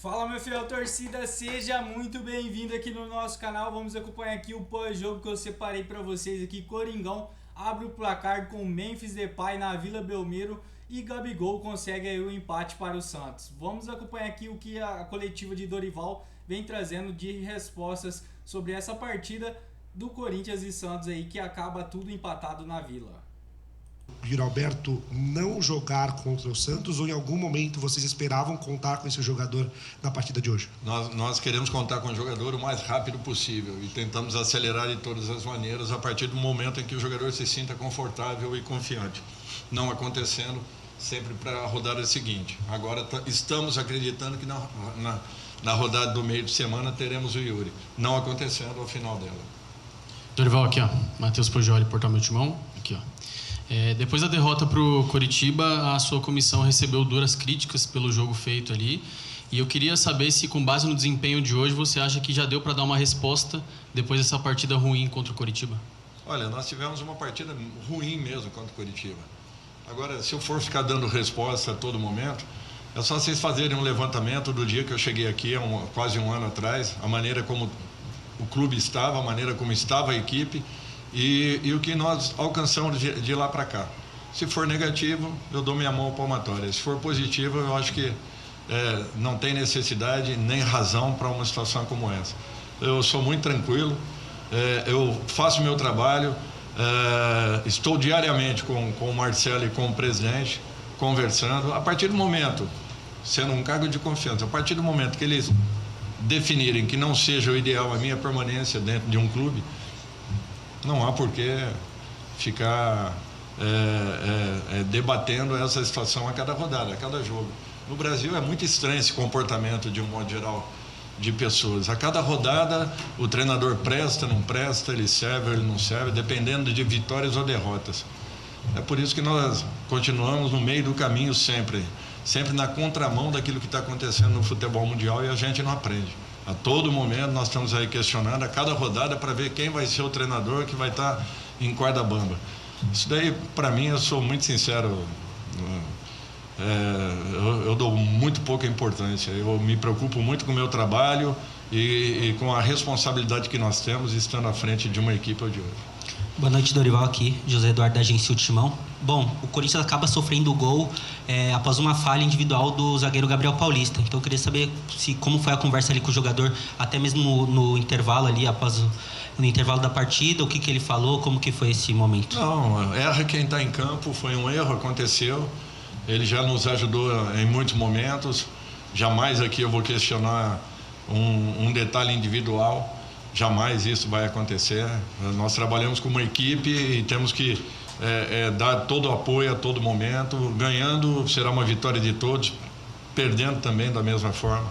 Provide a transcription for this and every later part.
Fala, meu fiel torcida, seja muito bem-vindo aqui no nosso canal. Vamos acompanhar aqui o pós-jogo que eu separei para vocês aqui. Coringão abre o placar com Memphis Depay na Vila Belmiro e Gabigol consegue aí o empate para o Santos. Vamos acompanhar aqui o que a coletiva de Dorival vem trazendo de respostas sobre essa partida do Corinthians e Santos aí, que acaba tudo empatado na Vila. Giralberto não jogar contra o Santos, ou em algum momento vocês esperavam contar com esse jogador na partida de hoje? Nós queremos contar com o jogador o mais rápido possível e tentamos acelerar de todas as maneiras a partir do momento em que o jogador se sinta confortável e confiante. Não acontecendo sempre para a rodada seguinte. Agora estamos acreditando que na rodada do meio de semana teremos o Yuri. Não acontecendo ao final dela. Dorival, aqui ó, Matheus Poggioli, Portal Meu Timão, aqui ó. Depois da derrota para o Coritiba, a sua comissão recebeu duras críticas pelo jogo feito ali. E eu queria saber se, com base no desempenho de hoje, você acha que já deu para dar uma resposta depois dessa partida ruim contra o Coritiba? Olha, nós tivemos uma partida ruim mesmo contra o Coritiba. Agora, se eu for ficar dando resposta a todo momento, é só vocês fazerem um levantamento do dia que eu cheguei aqui, quase um ano atrás, a maneira como o clube estava, a maneira como estava a equipe, e o que nós alcançamos de lá para cá. Se for negativo, eu dou minha mão palmatória. Se for positivo, eu acho que não tem necessidade nem razão para uma situação como essa. Eu sou muito tranquilo, eu faço meu trabalho, estou diariamente com o Marcelo e com o presidente, conversando. A partir do momento, sendo um cargo de confiança, a partir do momento que eles definirem que não seja o ideal a minha permanência dentro de um clube, não há por que ficar debatendo essa situação a cada rodada, a cada jogo. No Brasil é muito estranho esse comportamento, de um modo geral, de pessoas. A cada rodada o treinador presta, não presta, ele serve ou ele não serve, dependendo de vitórias ou derrotas. É por isso que nós continuamos no meio do caminho sempre na contramão daquilo que está acontecendo no futebol mundial, e a gente não aprende. A todo momento nós estamos aí questionando a cada rodada para ver quem vai ser o treinador que vai estar em corda bamba. Isso daí, para mim, eu sou muito sincero, eu dou muito pouca importância. Eu me preocupo muito com o meu trabalho e com a responsabilidade que nós temos estando à frente de uma equipe de hoje. Boa noite, Dorival, aqui, José Eduardo da Agência Timão. Bom, o Corinthians acaba sofrendo o gol após uma falha individual do zagueiro Gabriel Paulista. Então eu queria saber como foi a conversa ali com o jogador, até mesmo no intervalo ali, no intervalo da partida, o que ele falou, como que foi esse momento? Não, erra quem está em campo, foi um erro, aconteceu. Ele já nos ajudou em muitos momentos. Jamais aqui eu vou questionar um detalhe individual. Jamais isso vai acontecer. Nós trabalhamos como equipe e temos que dar todo o apoio a todo momento. Ganhando será uma vitória de todos, perdendo também da mesma forma.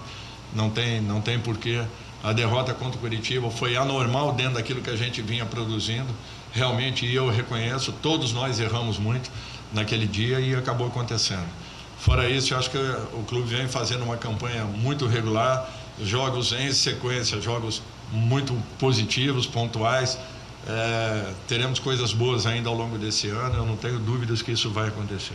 Não tem porquê. A derrota contra o Coritiba foi anormal dentro daquilo que a gente vinha produzindo. Realmente, e eu reconheço, todos nós erramos muito naquele dia e acabou acontecendo. Fora isso, eu acho que o clube vem fazendo uma campanha muito regular, jogos em sequência, jogos muito positivos, pontuais. Teremos coisas boas ainda ao longo desse ano, eu não tenho dúvidas que isso vai acontecer.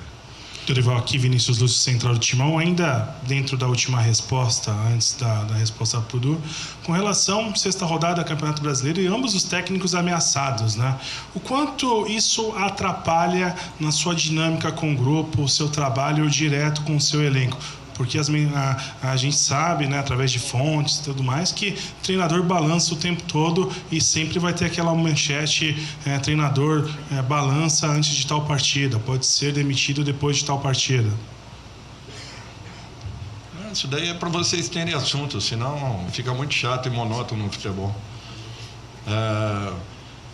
Dorival, aqui, Vinícius Lúcio, Central do Timão, ainda dentro da última resposta, antes da resposta para o Du, com relação à sexta rodada do Campeonato Brasileiro e ambos os técnicos ameaçados, né? O quanto isso atrapalha na sua dinâmica com o grupo, o seu trabalho direto com o seu elenco? Porque a gente sabe, né, através de fontes e tudo mais, que o treinador balança o tempo todo e sempre vai ter aquela manchete, treinador balança antes de tal partida, pode ser demitido depois de tal partida. Isso daí é para vocês terem assunto, senão fica muito chato e monótono no futebol.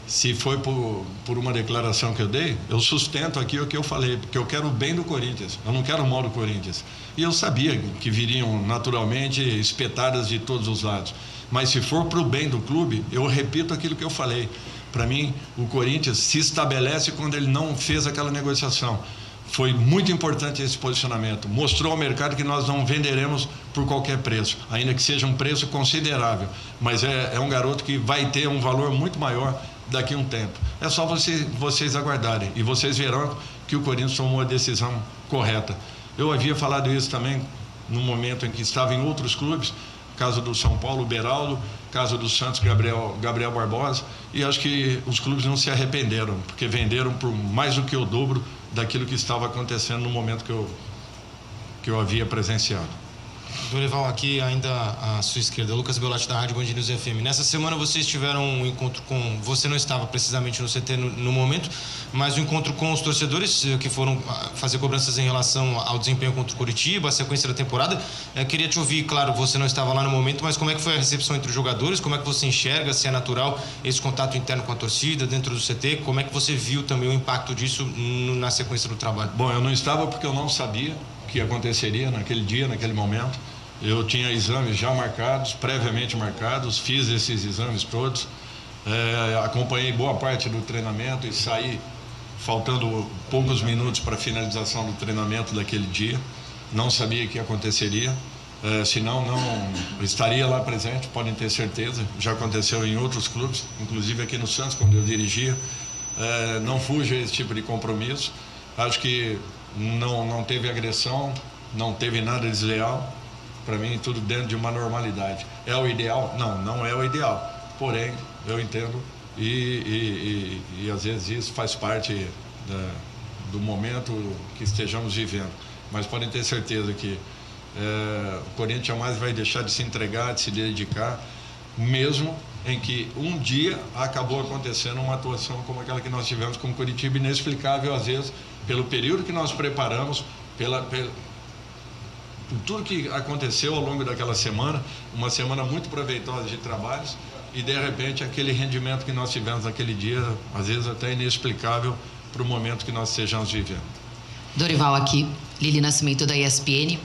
Se foi por uma declaração que eu dei, eu sustento aqui o que eu falei, porque eu quero o bem do Corinthians, eu não quero o mal do Corinthians. E eu sabia que viriam naturalmente espetadas de todos os lados. Mas se for para o bem do clube, eu repito aquilo que eu falei. Para mim, o Corinthians se estabelece quando ele não fez aquela negociação. Foi muito importante esse posicionamento. Mostrou ao mercado que nós não venderemos por qualquer preço, ainda que seja um preço considerável. Mas é um garoto que vai ter um valor muito maior daqui a um tempo. É só vocês aguardarem e vocês verão que o Corinthians tomou a decisão correta. Eu havia falado isso também no momento em que estava em outros clubes, caso do São Paulo, Beraldo, caso do Santos, Gabriel Barbosa, e acho que os clubes não se arrependeram, porque venderam por mais do que o dobro daquilo que estava acontecendo no momento que eu havia presenciado. Dorival, aqui ainda à sua esquerda, Lucas Belatti da Rádio Band News FM. Nessa semana vocês tiveram um encontro com... Você não estava precisamente no CT no momento, mas um encontro com os torcedores que foram fazer cobranças em relação ao desempenho contra o Coritiba, a sequência da temporada. Queria te ouvir, claro, você não estava lá no momento, mas como é que foi a recepção entre os jogadores? Como é que você enxerga, se é natural esse contato interno com a torcida dentro do CT? Como é que você viu também o impacto disso na sequência do trabalho? Bom, eu não estava porque eu não sabia que aconteceria naquele dia, naquele momento. Eu tinha exames já marcados, previamente marcados, fiz esses exames todos, acompanhei boa parte do treinamento e saí faltando poucos minutos para a finalização do treinamento daquele dia. Não sabia que aconteceria, senão não estaria lá presente, podem ter certeza. Já aconteceu em outros clubes, inclusive aqui no Santos, quando eu dirigia. Não fujo a esse tipo de compromisso. Acho que não teve agressão, não teve nada desleal. Para mim, tudo dentro de uma normalidade. É o ideal? Não é o ideal. Porém, eu entendo e às vezes isso faz parte do momento que estejamos vivendo. Mas podem ter certeza que o Corinthians jamais vai deixar de se entregar, de se dedicar, mesmo em que um dia acabou acontecendo uma atuação como aquela que nós tivemos com o Coritiba, inexplicável às vezes, pelo período que nós preparamos, por tudo que aconteceu ao longo daquela semana, uma semana muito proveitosa de trabalhos, e de repente aquele rendimento que nós tivemos naquele dia, às vezes até inexplicável para o momento que nós estejamos vivendo. Dorival aqui, Lili Nascimento da ESPN.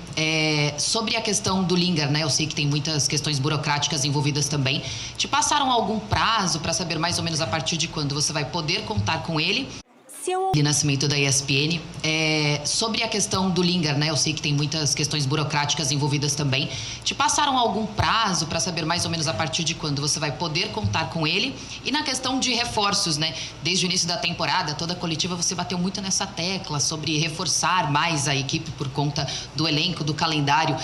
Sobre a questão do Lingard, né? Eu sei que tem muitas questões burocráticas envolvidas também. Te passaram algum prazo para saber mais ou menos a partir de quando você vai poder contar com ele? Lili Nascimento da ESPN. Sobre a questão do Lingard, né? Eu sei que tem muitas questões burocráticas envolvidas também. Te passaram algum prazo para saber mais ou menos a partir de quando você vai poder contar com ele? E na questão de reforços, né? Desde o início da temporada, toda a coletiva, você bateu muito nessa tecla sobre reforçar mais a equipe por conta do elenco, do calendário.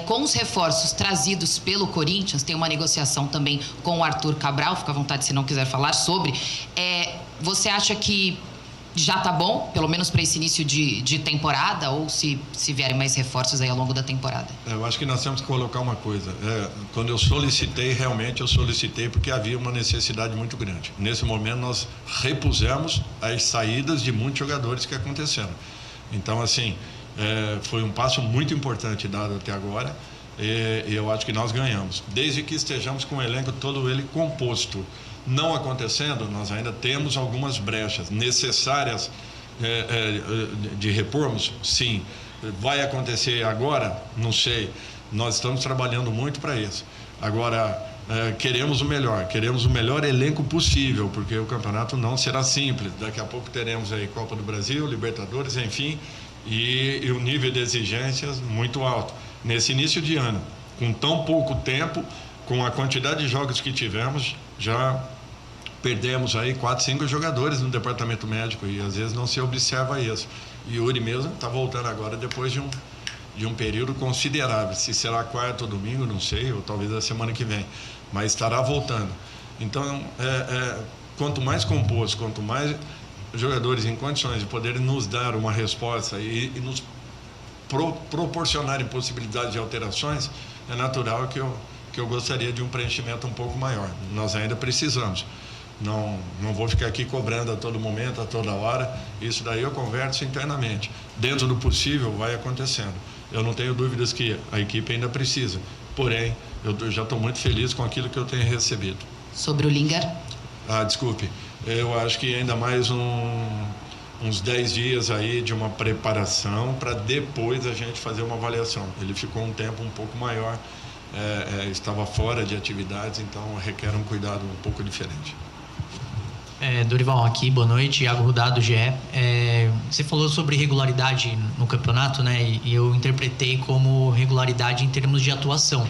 Com os reforços trazidos pelo Corinthians, tem uma negociação também com o Arthur Cabral, fica à vontade se não quiser falar sobre. Você acha que já tá bom, pelo menos para esse início de temporada, ou se vierem mais reforços aí ao longo da temporada? Eu acho que nós temos que colocar uma coisa. Quando eu solicitei, realmente eu solicitei porque havia uma necessidade muito grande. Nesse momento nós repusemos as saídas de muitos jogadores que aconteceram. Então, assim, foi um passo muito importante dado até agora, e eu acho que nós ganhamos. Desde que estejamos com o elenco todo ele composto. Não acontecendo, nós ainda temos algumas brechas necessárias de repormos, sim. Vai acontecer agora? Não sei. Nós estamos trabalhando muito para isso. Agora, queremos o melhor elenco possível, porque o campeonato não será simples. Daqui a pouco teremos aí Copa do Brasil, Libertadores, enfim, e o nível de exigências muito alto. Nesse início de ano, com tão pouco tempo, com a quantidade de jogos que tivemos, já perdemos aí 4, 5 jogadores no departamento médico e às vezes não se observa isso. E o Yuri mesmo está voltando agora depois de um período considerável. Se será quarta ou domingo, não sei, ou talvez a semana que vem, mas estará voltando. Então, quanto mais composto, quanto mais jogadores em condições de poderem nos dar uma resposta e nos proporcionarem possibilidades de alterações, é natural que eu gostaria de um preenchimento um pouco maior. Nós ainda precisamos. Não vou ficar aqui cobrando a todo momento, a toda hora. Isso daí eu converso internamente. Dentro do possível vai acontecendo. Eu não tenho dúvidas que a equipe ainda precisa. Porém, eu já estou muito feliz com aquilo que eu tenho recebido. Sobre o Lingard? Desculpe. Eu acho que ainda mais uns 10 dias aí de uma preparação para depois a gente fazer uma avaliação. Ele ficou um tempo um pouco maior, estava fora de atividades, então requer um cuidado um pouco diferente. Dorival aqui, boa noite, Iago Rudá do GE. Você falou sobre regularidade no campeonato, né? E eu interpretei como regularidade em termos de atuação.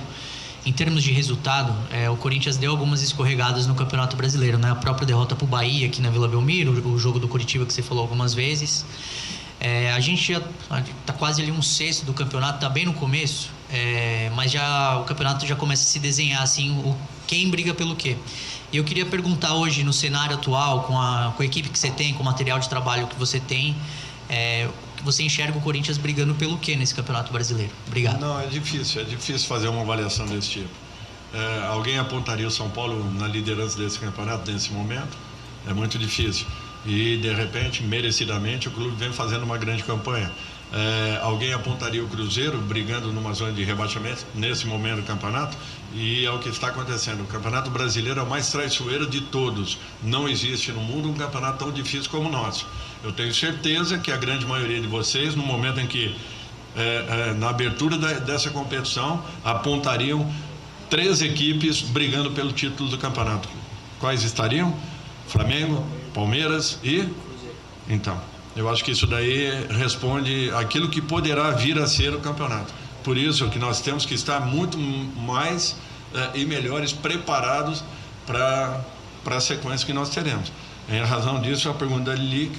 Em termos de resultado, o Corinthians deu algumas escorregadas no Campeonato Brasileiro, né? A própria derrota para o Bahia aqui na Vila Belmiro, o jogo do Coritiba que você falou algumas vezes. A gente já está quase ali um sexto do campeonato, está bem no começo, mas já o campeonato já começa a se desenhar assim, quem briga pelo quê. E eu queria perguntar hoje, no cenário atual, com a equipe que você tem, com o material de trabalho que você tem, que você enxerga o Corinthians brigando pelo quê nesse Campeonato Brasileiro? Obrigado. Não, é difícil fazer uma avaliação desse tipo. Alguém apontaria o São Paulo na liderança desse campeonato nesse momento? É muito difícil. E, de repente, merecidamente, o clube vem fazendo uma grande campanha. Alguém apontaria o Cruzeiro brigando numa zona de rebaixamento nesse momento do campeonato? E é o que está acontecendo. O Campeonato Brasileiro é o mais traiçoeiro de todos. Não existe no mundo um campeonato tão difícil como o nosso. Eu tenho certeza que a grande maioria de vocês, no momento em que, na abertura dessa competição, apontariam 3 equipes brigando pelo título do campeonato. Quais estariam? Flamengo, Palmeiras e... Então, eu acho que isso daí responde aquilo que poderá vir a ser o campeonato. Por isso que nós temos que estar muito mais e melhores preparados para a sequência que nós teremos. Em razão disso, a pergunta da Lili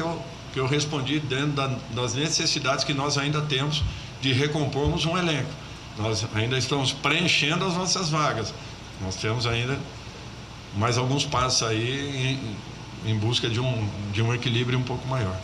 que eu respondi dentro das necessidades que nós ainda temos de recompormos um elenco. Nós ainda estamos preenchendo as nossas vagas. Nós temos ainda mais alguns passos aí em busca de um equilíbrio um pouco maior.